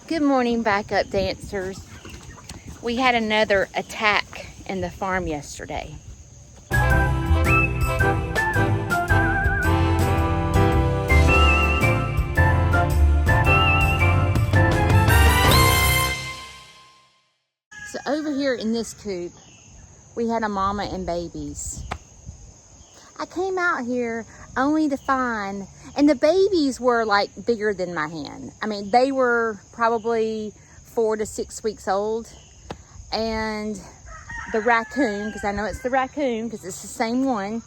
Good morning, backup dancers. We had another attack in the farm yesterday. So over here in this coop, we had a mama and babies. I came out here only to find, and the babies were like bigger than my hand. I mean, they were probably 4 to 6 weeks old. And the raccoon, because I know it's the raccoon, because it's the same one,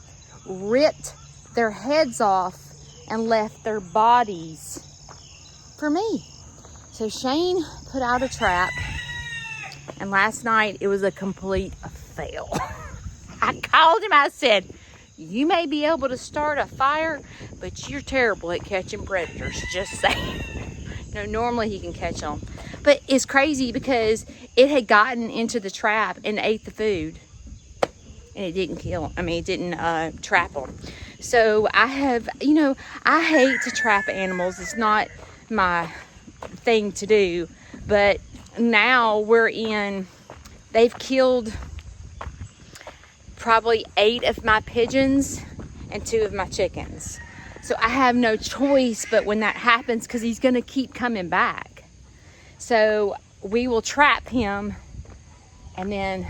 ripped their heads off and left their bodies for me. So Shane put out a trap, and last night it was a complete fail. I called him, I said, you may be able to start a fire, but you're terrible at catching predators, just saying. Normally he can catch them. But it's crazy because it had gotten into the trap and ate the food. And it didn't kill them. I mean, it didn't trap them. So I have, I hate to trap animals. It's not my thing to do. But now they've killed probably 8 of my pigeons and 2 of my chickens. So I have no choice but when that happens, because he's going to keep coming back. So we will trap him and then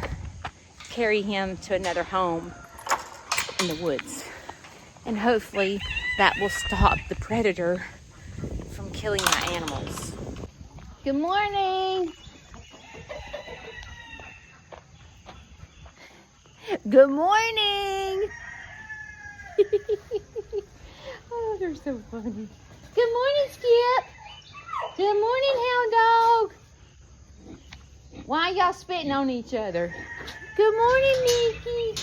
carry him to another home in the woods. And hopefully that will stop the predator from killing my animals. Good morning. Good morning. Oh, they're so funny. Good morning, Skip. Good morning, hound dog. Why y'all spitting on each other? Good morning, Nikki.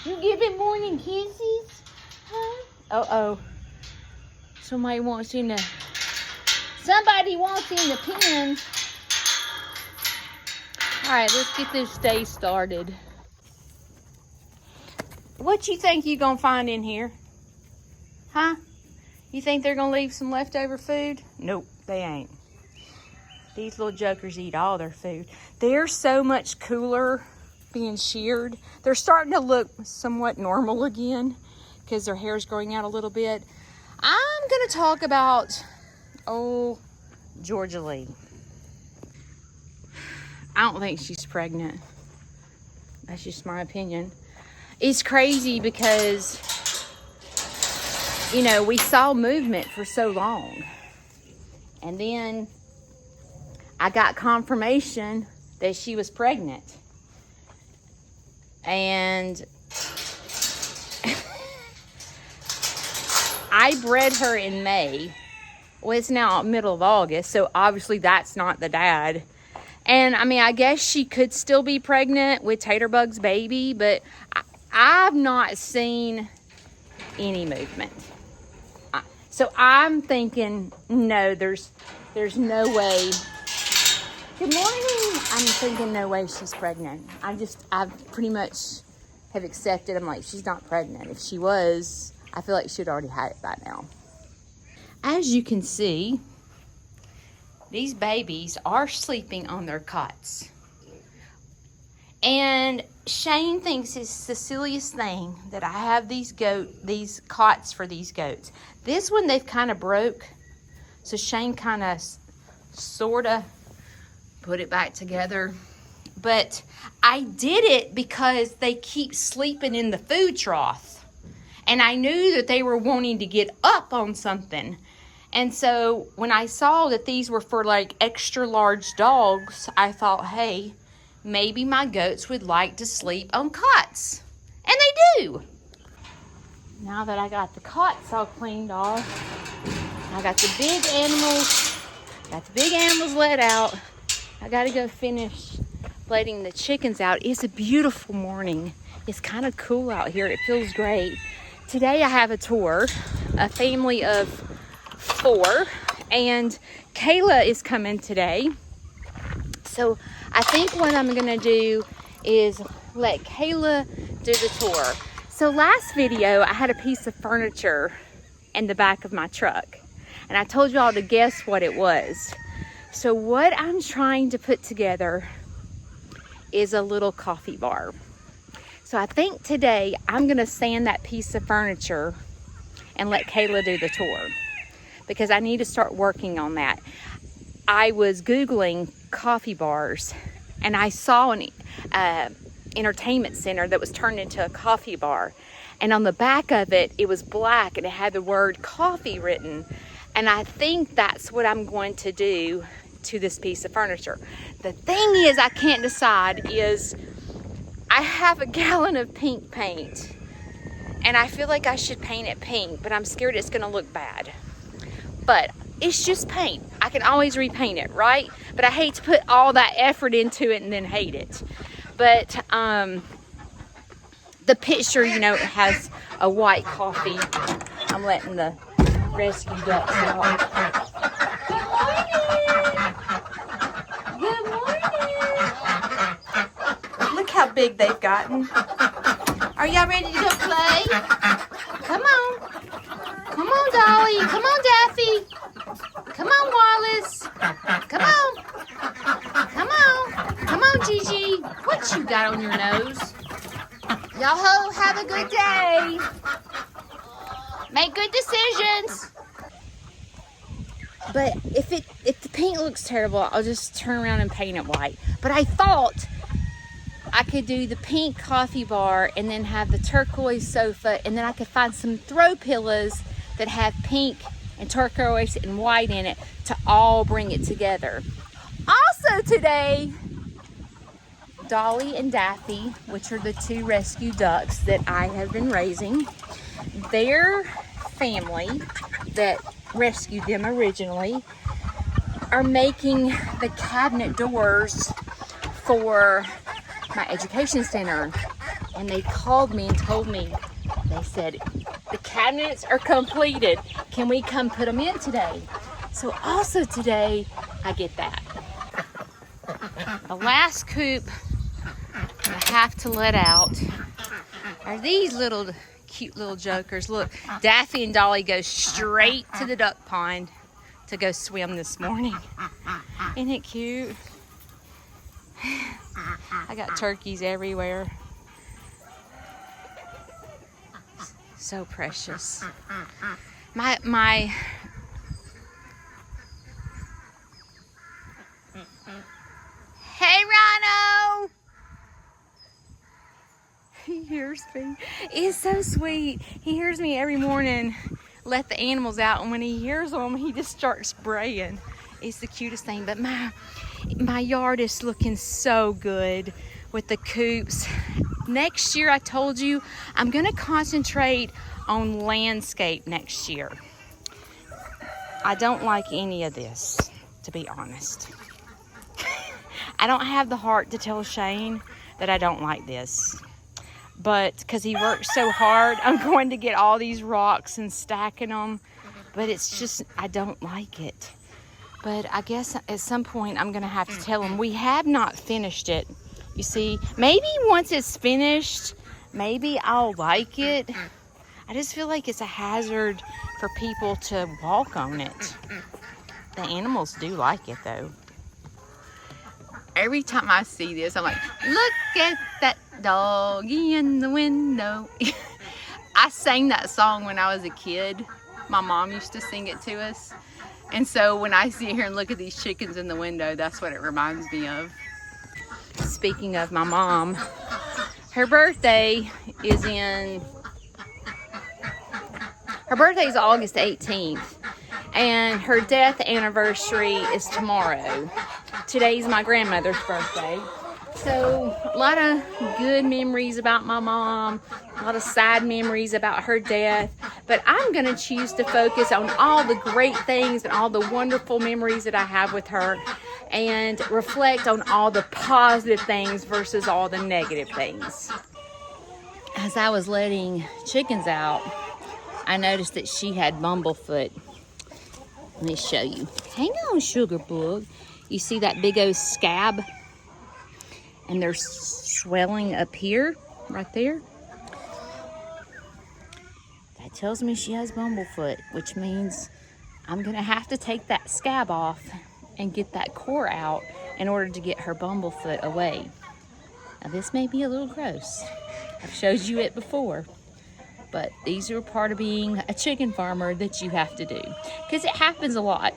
You giving morning kisses? Huh? Uh-oh. Somebody wants him to pin. All right, let's get this day started. What you think you gonna find in here? Huh? You think they're gonna leave some leftover food? Nope, they ain't. These little jokers eat all their food. They're so much cooler being sheared. They're starting to look somewhat normal again because their hair's growing out a little bit. I'm gonna talk about Georgia Lee. I don't think she's pregnant. That's just my opinion. It's crazy because, we saw movement for so long. And then I got confirmation that she was pregnant. And I bred her in May. Well, it's now middle of August, so obviously that's not the dad. And I guess she could still be pregnant with Taterbug's baby, but I've not seen any movement. So I'm thinking, no, there's no way. Good morning. I'm thinking no way she's pregnant. I pretty much have accepted. I'm like, she's not pregnant. If she was, I feel like she'd already had it by now. As you can see, these babies are sleeping on their cots. And Shane thinks it's the silliest thing that I have these cots for these goats. This one they've kind of broke. So Shane kind of sort of put it back together. But I did it because they keep sleeping in the food trough. And I knew that they were wanting to get up on something. And so when I saw that these were for like extra large dogs, I thought, hey, maybe my goats would like to sleep on cots. And they do. Now that I got the cots all cleaned off, I got the big animals let out. I got to go finish letting the chickens out. It's a beautiful morning. It's kind of cool out here. It feels great. Today I have a tour, a family of 4, and Kayla is coming today. So I think what I'm gonna do is let Kayla do the tour. So last video, I had a piece of furniture in the back of my truck. And I told y'all to guess what it was. So what I'm trying to put together is a little coffee bar. So I think today I'm gonna sand that piece of furniture and let Kayla do the tour, because I need to start working on that. I was Googling coffee bars and I saw an entertainment center that was turned into a coffee bar. And on the back of it, it was black and it had the word coffee written. And I think that's what I'm going to do to this piece of furniture. The thing is, I can't decide is, I have a gallon of pink paint and I feel like I should paint it pink, but I'm scared it's gonna look bad. But it's just paint. I can always repaint it, right? But I hate to put all that effort into it and then hate it. But the picture, you know, it has a white coffee. I'm letting the rescue ducks out. Good morning. Look how big they've gotten. Are y'all ready to go play? Come on. Come on, Dolly. Come on, Daffy. Come on, Wallace. Come on. Come on. Come on, Gigi. What you got on your nose? Y'all have a good day. Make good decisions. But if the paint looks terrible, I'll just turn around and paint it white. But I thought I could do the pink coffee bar and then have the turquoise sofa, and then I could find some throw pillows that have pink and turquoise and white in it to all bring it together. Also today, Dolly and Daffy, which are the two rescue ducks that I have been raising, their family that rescued them originally are making the cabinet doors for my education center. And they called me and told me, they said, the cabinets are completed. Can we come put them in today? So also today, I get that. The last coop I have to let out are these little cute little jokers. Look, Daffy and Dolly go straight to the duck pond to go swim this morning. Isn't it cute? I got turkeys everywhere. So precious. My Hey, Rhino! He hears me. He's so sweet. He hears me every morning, let the animals out, and when he hears them, he just starts braying. It's the cutest thing. But my yard is looking so good with the coops. Next year, I told you, I'm going to concentrate on landscape next year. I don't like any of this, to be honest. I don't have the heart to tell Shane that I don't like this. But because he works so hard, I'm going to get all these rocks and stacking them. But it's just, I don't like it. But I guess at some point I'm going to have to tell him we have not finished it. You see, maybe once it's finished, maybe I'll like it. I just feel like it's a hazard for people to walk on it. The animals do like it though. Every time I see this, I'm like, look at that doggy in the window. I sang that song when I was a kid. My mom used to sing it to us. And so when I sit here and look at these chickens in the window, that's what it reminds me of. Speaking of my mom, her birthday is August 18th. And her death anniversary is tomorrow. Today's my grandmother's birthday. So a lot of good memories about my mom, a lot of sad memories about her death. But I'm going to choose to focus on all the great things and all the wonderful memories that I have with her, and reflect on all the positive things versus all the negative things. As I was letting chickens out, I noticed that she had bumblefoot. Let me show you. Hang on, sugar bug. You see that big old scab? And they're swelling up here, right there. That tells me she has bumblefoot, which means I'm gonna have to take that scab off and get that core out in order to get her bumblefoot away. Now this may be a little gross. I've showed you it before, but these are part of being a chicken farmer that you have to do, because it happens a lot.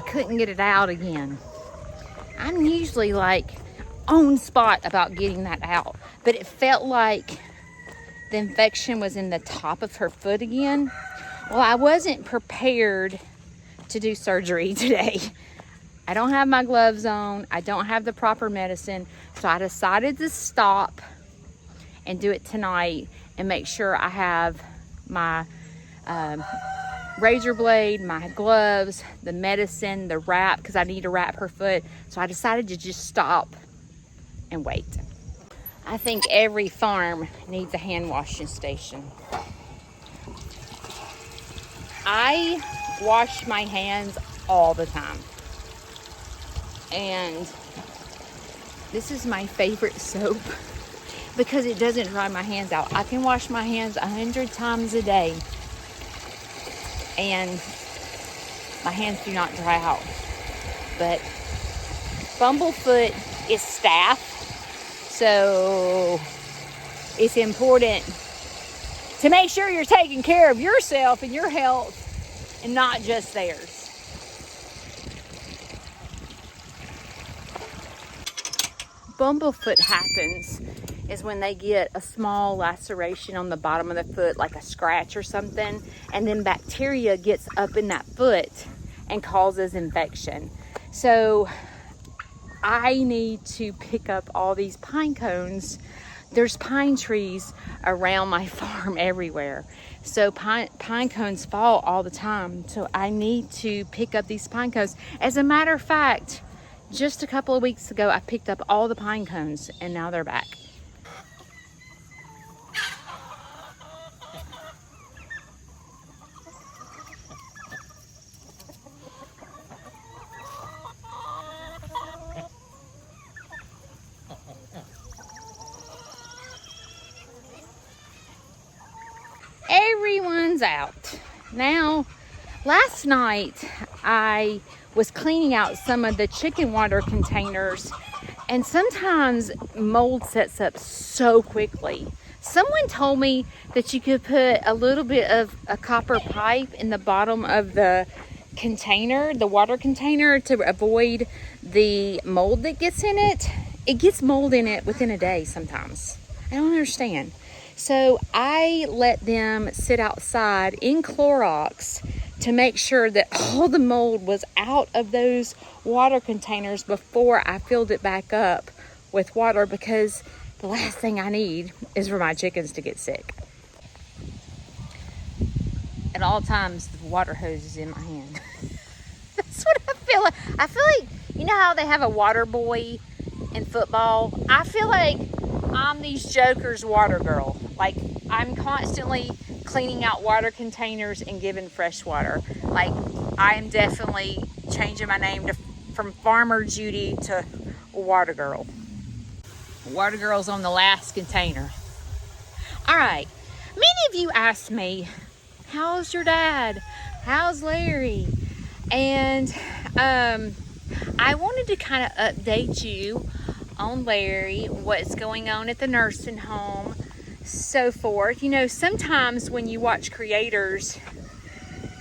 Couldn't get it out again. I'm usually like on spot about getting that out, but it felt like the infection was in the top of her foot again. Well, I wasn't prepared to do surgery today. I don't have my gloves on. I don't have the proper medicine. So I decided to stop and do it tonight and make sure I have my razor blade, my gloves, the medicine, the wrap, because I need to wrap her foot. So I decided to just stop and wait. I think every farm needs a hand washing station. I wash my hands all the time. And this is my favorite soap because it doesn't dry my hands out. I can wash my hands 100 times a day and my hands do not dry out. But bumblefoot is staph, so it's important to make sure you're taking care of yourself and your health and not just theirs. Bumblefoot happens is when they get a small laceration on the bottom of the foot, like a scratch or something, and then bacteria gets up in that foot and causes infection. So I need to pick up all these pine cones. There's pine trees around my farm everywhere. So pine cones fall all the time. So I need to pick up these pine cones. As a matter of fact, just a couple of weeks ago, I picked up all the pine cones and now they're back. Everyone's out. Now, last night I was cleaning out some of the chicken water containers, and sometimes mold sets up so quickly. Someone told me that you could put a little bit of a copper pipe in the bottom of the container, the water container, to avoid the mold that gets in it. It gets mold in it within a day sometimes. I don't understand. So I let them sit outside in Clorox to make sure that all the mold was out of those water containers before I filled it back up with water, because the last thing I need is for my chickens to get sick. At all times, the water hose is in my hand. That's what I feel like. I feel like, you know how they have a water boy in football? I feel like I'm these jokers water girl. Like, I'm constantly cleaning out water containers and giving fresh water. Like, I am definitely changing my name from Farmer Judy to Water Girl. Water Girl's on the last container. All right. Many of you asked me, how's your dad? How's Larry? And I wanted to kind of update you on Larry, what's going on at the nursing home, so forth. You know, sometimes when you watch creators,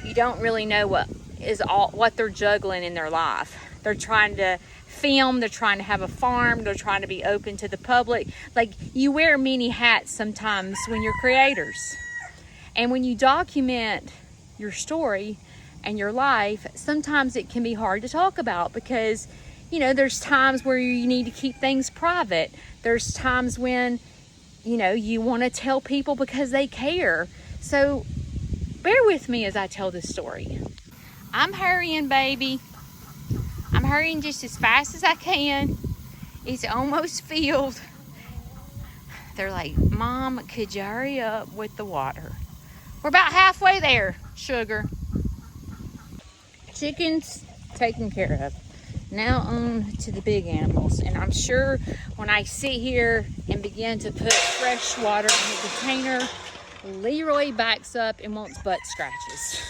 you don't really know what they're juggling in their life. They're trying to film, they're trying to have a farm, they're trying to be open to the public. Like, you wear many hats sometimes when you're creators. And when you document your story and your life, sometimes it can be hard to talk about because you know, there's times where you need to keep things private. There's times when, you know, you want to tell people because they care. So bear with me as I tell this story. I'm hurrying, baby. I'm hurrying just as fast as I can. It's almost filled. They're like, Mom, could you hurry up with the water? We're about halfway there, sugar. Chickens taken care of. Now on to the big animals. And I'm sure when I sit here and begin to put fresh water in the container, Leroy backs up and wants butt scratches.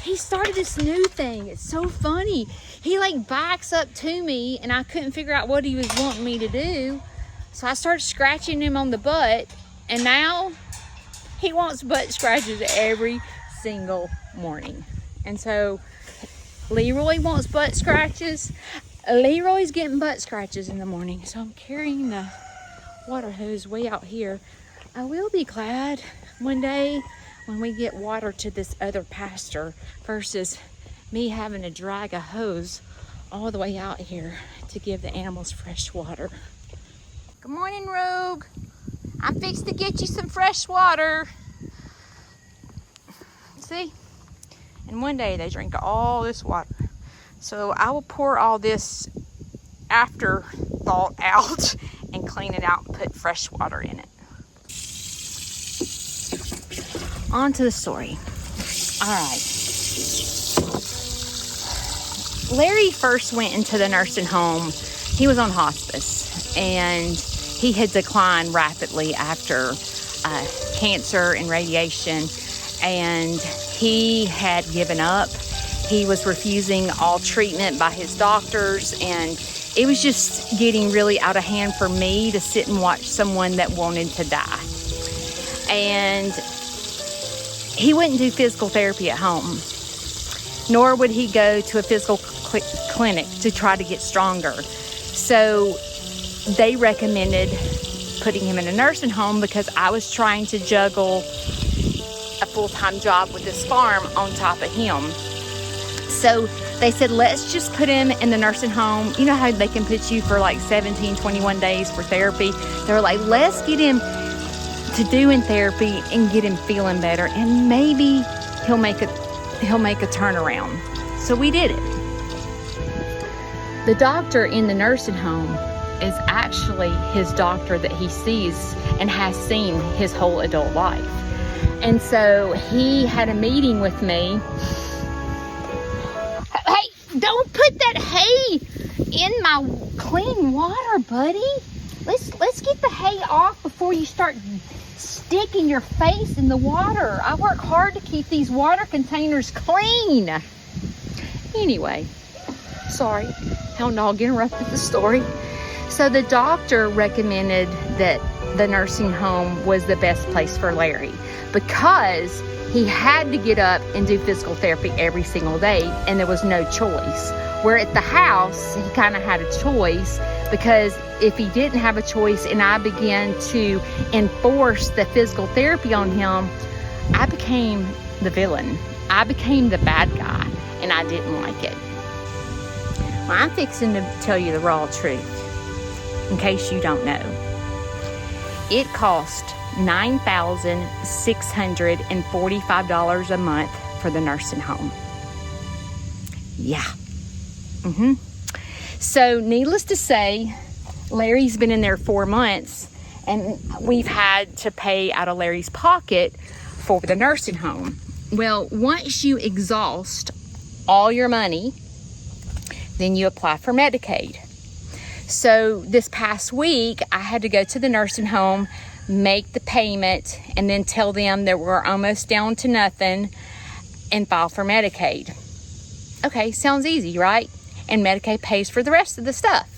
He started this new thing. It's so funny. He like backs up to me and I couldn't figure out what he was wanting me to do. So I started scratching him on the butt, and now he wants butt scratches every single morning. And so Leroy wants butt scratches. Leroy's getting butt scratches in the morning. So I'm carrying the water hose way out here. I will be glad one day when we get water to this other pasture versus me having to drag a hose all the way out here to give the animals fresh water. Good morning, Rogue. I'm fixed to get you some fresh water. See? And one day they drink all this water. So I will pour all this afterthought out and clean it out and put fresh water in it. On to the story. All right. Larry first went into the nursing home. He was on hospice, and he had declined rapidly after cancer and radiation, and he had given up. He was refusing all treatment by his doctors, and it was just getting really out of hand for me to sit and watch someone that wanted to die. And he wouldn't do physical therapy at home, nor would he go to a physical clinic to try to get stronger. So they recommended putting him in a nursing home because I was trying to juggle a full-time job with this farm on top of him. So they said, let's just put him in the nursing home. You know how they can put you for like 17, 21 days for therapy? They were like, let's get him to doing therapy and get him feeling better, and maybe he'll make a turnaround. So we did it. The doctor in the nursing home is actually his doctor that he sees and has seen his whole adult life. And so he had a meeting with me. Hey, don't put that hay in my clean water, buddy. Let's get the hay off before you start sticking your face in the water. I work hard to keep these water containers clean. Anyway, sorry, hound dog interrupted the story. So the doctor recommended that the nursing home was the best place for Larry because he had to get up and do physical therapy every single day, and there was no choice. Where at the house, he kind of had a choice, because if he didn't have a choice and I began to enforce the physical therapy on him, I became the villain. I became the bad guy, and I didn't like it. Well, I'm fixing to tell you the raw truth, in case you don't know. It cost $9,645 a month for the nursing home. Yeah. So needless to say, Larry's been in there 4 months, and we've had to pay out of Larry's pocket for the nursing home. Well, once you exhaust all your money, then you apply for Medicaid. So this past week, I had to go to the nursing home, make the payment, and then tell them that we're almost down to nothing and file for Medicaid. Okay, sounds easy, right? And Medicaid pays for the rest of the stuff.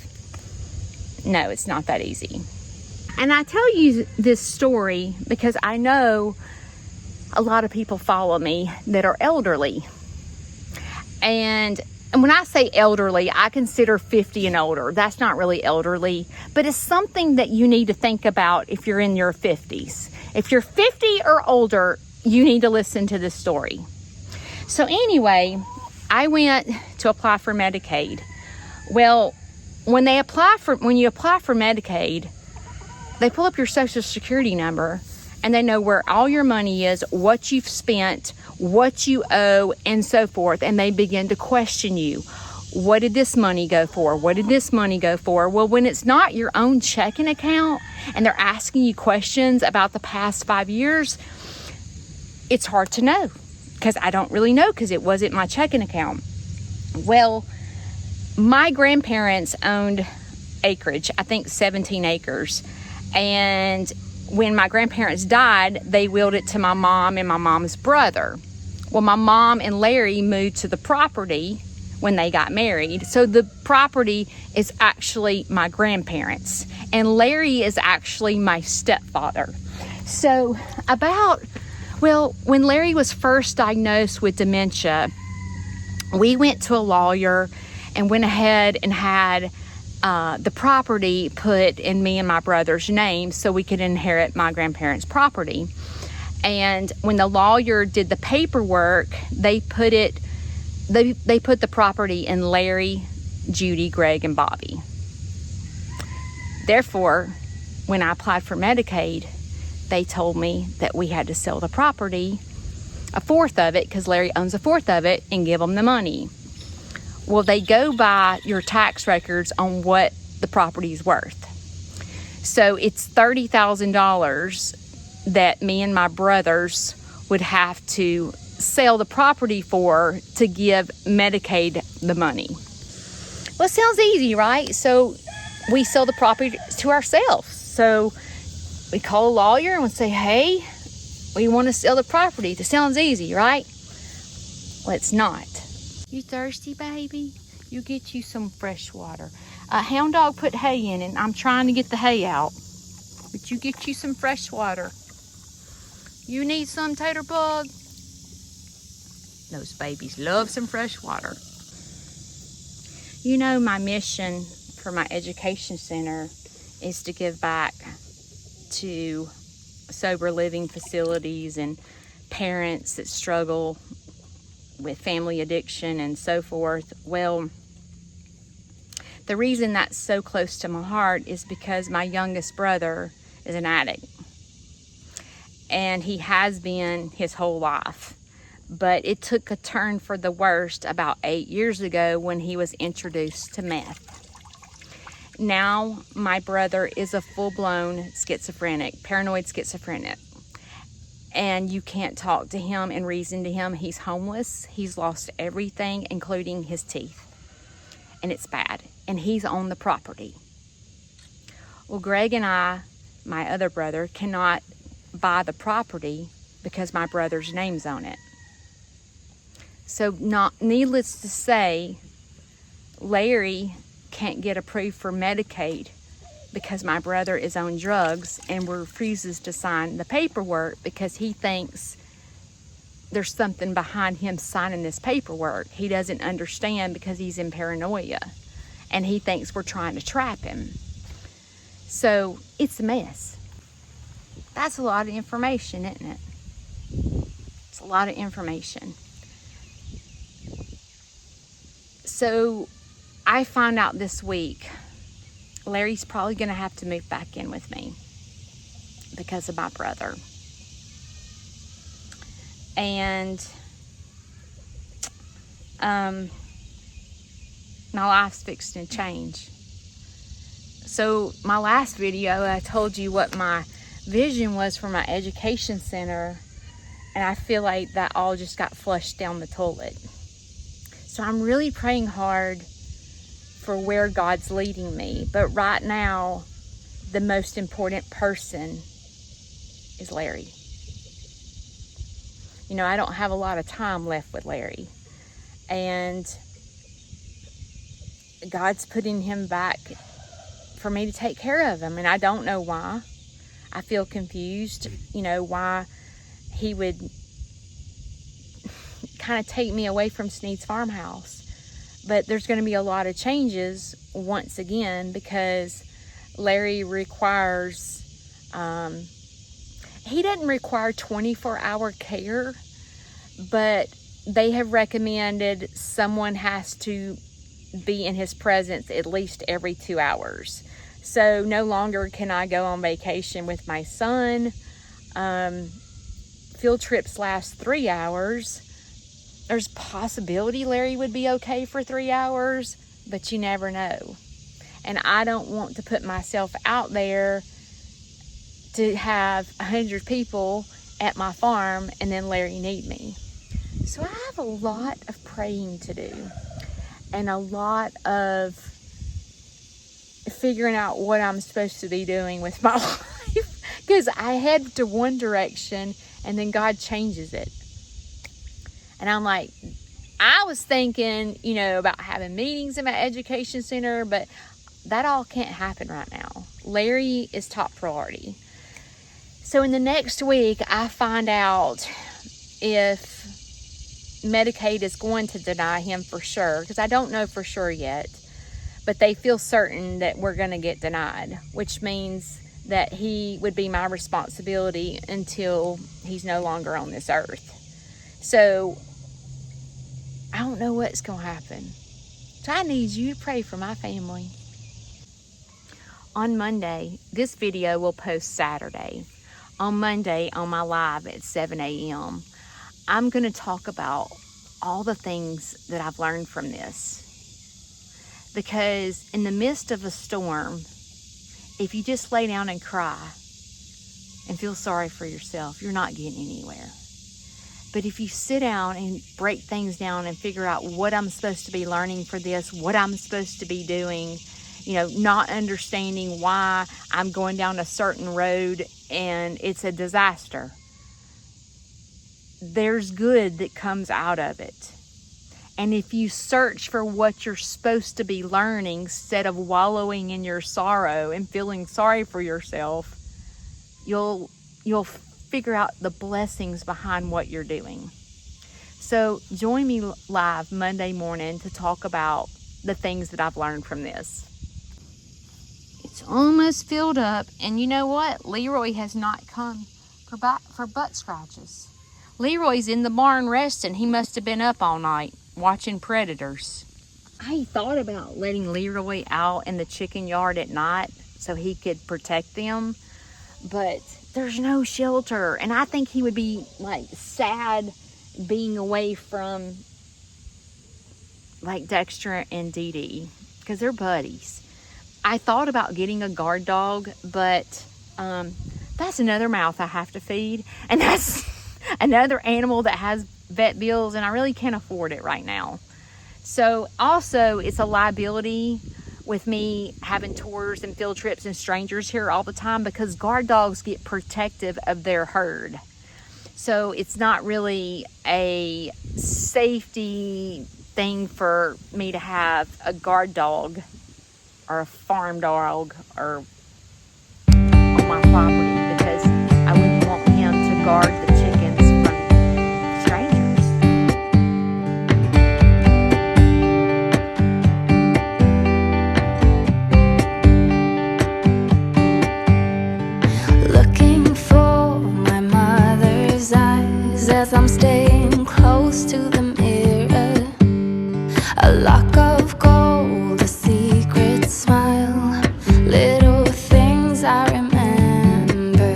No, it's not that easy. And I tell you this story because I know a lot of people follow me that are elderly. And when I say elderly, I consider 50 and older. That's not really elderly, but it's something that you need to think about if you're in your 50s. If you're 50 or older, you need to listen to this story. So anyway, I went to apply for Medicaid. Well, when you apply for Medicaid, they pull up your Social Security number, and they know where all your money is, what you've spent, what you owe, and so forth. And they begin to question you. What did this money go for? What did this money go for? Well, when it's not your own checking account and they're asking you questions about the past 5 years, it's hard to know, because I don't really know, because it wasn't my checking account. Well, my grandparents owned acreage, I think 17 acres. And when my grandparents died, they willed it to my mom and my mom's brother. Well, my mom and Larry moved to the property when they got married. So the property is actually my grandparents, and Larry is actually my stepfather. So when Larry was first diagnosed with dementia, we went to a lawyer and went ahead and had the property put in me and my brother's name so we could inherit my grandparents' property. And when the lawyer did the paperwork, they put the property in Larry, Judy, Greg, and Bobby. Therefore, when I applied for Medicaid, they told me that we had to sell the property, a fourth of it, because Larry owns a fourth of it, and give them the money. Well, they go by your tax records on what the property is worth. So it's $30,000 that me and my brothers would have to sell the property for to give Medicaid the money. Well, it sounds easy, right? So we sell the property to ourselves. So we call a lawyer and we say, hey, we want to sell the property. That sounds easy, right? Well, it's not. You thirsty, baby? You get you some fresh water. Hound dog put hay in it, and I'm trying to get the hay out. But you get you some fresh water. You need some, Tater Bug? Those babies love some fresh water. You know, my mission for my education center is to give back to sober living facilities and parents that struggle with family addiction and so forth. Well, the reason that's so close to my heart is because my youngest brother is an addict. And he has been his whole life. But it took a turn for the worst about 8 years ago when he was introduced to meth. Now, my brother is a full-blown schizophrenic, paranoid schizophrenic. And you can't talk to him and reason to him. He's homeless. He's lost everything, including his teeth. And it's bad. And he's on the property. Well, Greg and I, my other brother, cannot buy the property because my brother's name's on it. So, needless to say, Larry can't get approved for Medicaid because my brother is on drugs and refuses to sign the paperwork because he thinks there's something behind him signing this paperwork. He doesn't understand because he's in paranoia and he thinks we're trying to trap him. So it's a mess. That's a lot of information, isn't it? It's a lot of information. So I found out this week Larry's probably going to have to move back in with me because of my brother. And my life's fixing to change. So my last video, I told you what my vision was for my education center, and I feel like that all just got flushed down the toilet. So I'm really praying hard for where God's leading me. But right now, the most important person is Larry. You know, I don't have a lot of time left with Larry. And God's putting him back for me to take care of him. And I don't know why. I feel confused, you know, why he would kind of take me away from Snead's farmhouse. But there's going to be a lot of changes once again because Larry requires, he doesn't require 24-hour care, but they have recommended someone has to be in his presence at least every 2 hours. So no longer can I go on vacation with my son. Field trips last 3 hours. There's a possibility Larry would be okay for 3 hours, but you never know. And I don't want to put myself out there to have 100 people at my farm and then Larry need me. So I have a lot of praying to do and a lot of figuring out what I'm supposed to be doing with my life, because I head to one direction and then God changes it. And I'm like, I was thinking, about having meetings in my education center, but that all can't happen right now. Larry is top priority. So in the next week, I find out if Medicaid is going to deny him for sure, because I don't know for sure yet, but they feel certain that we're going to get denied, which means that he would be my responsibility until he's no longer on this earth. So I don't know what's going to happen. So I need you to pray for my family. On Monday, this video will post Saturday. On Monday, on my live at 7 a.m., I'm going to talk about all the things that I've learned from this. Because in the midst of a storm, if you just lay down and cry and feel sorry for yourself, you're not getting anywhere. But if you sit down and break things down and figure out what I'm supposed to be learning for this, what I'm supposed to be doing, not understanding why I'm going down a certain road and it's a disaster, there's good that comes out of it. And if you search for what you're supposed to be learning instead of wallowing in your sorrow and feeling sorry for yourself, you'll figure out the blessings behind what you're doing. So join me live Monday morning to talk about the things that I've learned from this. It's almost filled up, and you know what? Leroy has not come for butt scratches. Leroy's in the barn resting. He must have been up all night watching predators. I thought about letting Leroy out in the chicken yard at night so he could protect them, but there's no shelter, and I think he would be sad being away from Dexter and Dee Dee, because they're buddies. I thought about getting a guard dog, but that's another mouth I have to feed, and that's another animal that has vet bills, and I really can't afford it right now. So also, it's a liability with me having tours and field trips and strangers here all the time, because guard dogs get protective of their herd. So it's not really a safety thing for me to have a guard dog or a farm dog or on my property, because I wouldn't want him to guard the chickens from strangers. Looking for my mother's eyes as I'm staying close to the mirror. A lock of gold, a secret smile, little things I remember.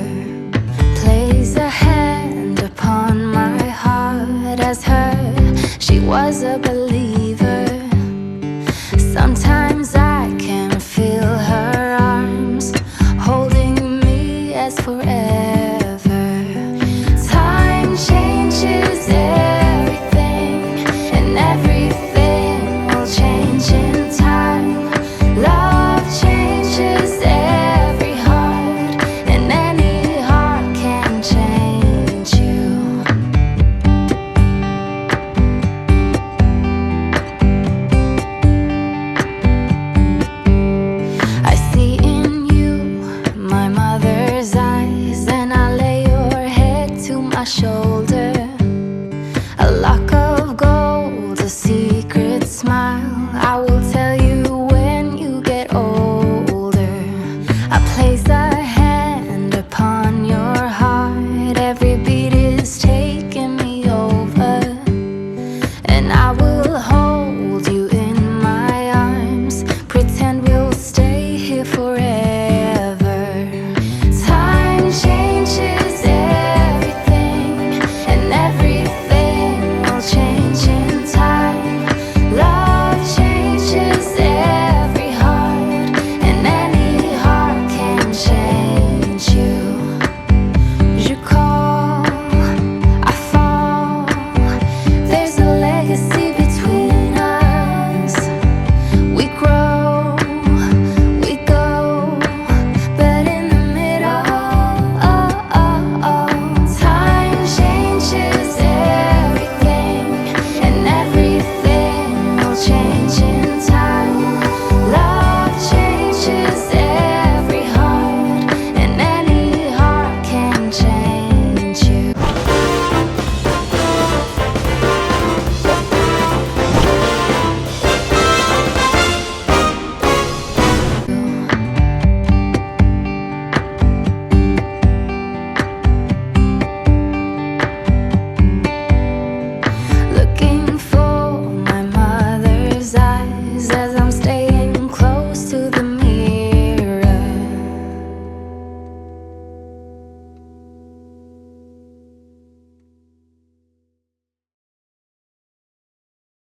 Place a hand upon my heart as her, she was a believer. Sometimes I can feel her arms holding me as forever. Time changes everything, and everything will change in time. Love changes every heart, and any heart can change you. I see in you my mother's eyes, and I lay your head to my shoulder.